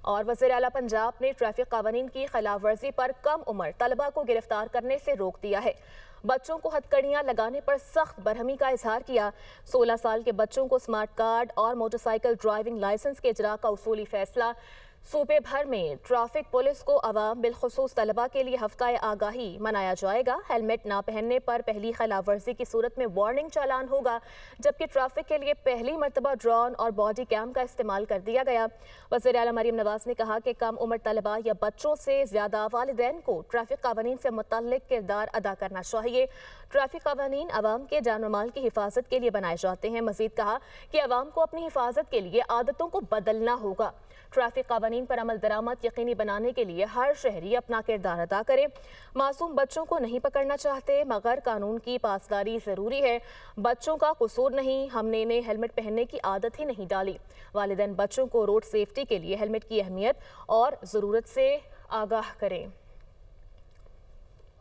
اور وزیر اعلیٰ پنجاب نے ٹریفک قوانین کی خلاف ورزی پر کم عمر طلبہ کو گرفتار کرنے سے روک دیا ہے۔ بچوں کو ہتھکڑیاں لگانے پر سخت برہمی کا اظہار کیا۔ 16 سال کے بچوں کو سمارٹ کارڈ اور موٹر سائیکل ڈرائیونگ لائسنس کے اجراء کا اصولی فیصلہ۔ صوبے بھر میں ٹریفک پولیس کو عوام بالخصوص طلبہ کے لیے ہفتہ آگاہی منایا جائے گا۔ ہیلمٹ نہ پہننے پر پہلی خلاف ورزی کی صورت میں وارننگ چالان ہوگا، جبکہ ٹریفک کے لیے پہلی مرتبہ ڈرون اور باڈی کیم کا استعمال کر دیا گیا۔ وزیر اعلیٰ مریم نواز نے کہا کہ کم عمر طلبہ یا بچوں سے زیادہ والدین کو ٹریفک قوانین سے متعلق کردار ادا کرنا چاہیے۔ ٹریفک قوانین عوام کے جان و مال کی حفاظت کے لیے بنائے جاتے ہیں۔ مزید کہا کہ عوام کو اپنی حفاظت کے لیے عادتوں کو بدلنا ہوگا۔ ٹریفک قوانین پر عمل درآمد یقینی بنانے کے لیے ہر شہری اپنا کردار ادا کرے۔ معصوم بچوں کو نہیں پکڑنا چاہتے مگر قانون کی پاسداری ضروری ہے۔ بچوں کا قصور نہیں، ہم نے انہیں ہیلمٹ پہننے کی عادت ہی نہیں ڈالی۔ والدین بچوں کو روڈ سیفٹی کے لیے ہیلمٹ کی اہمیت اور ضرورت سے آگاہ کریں۔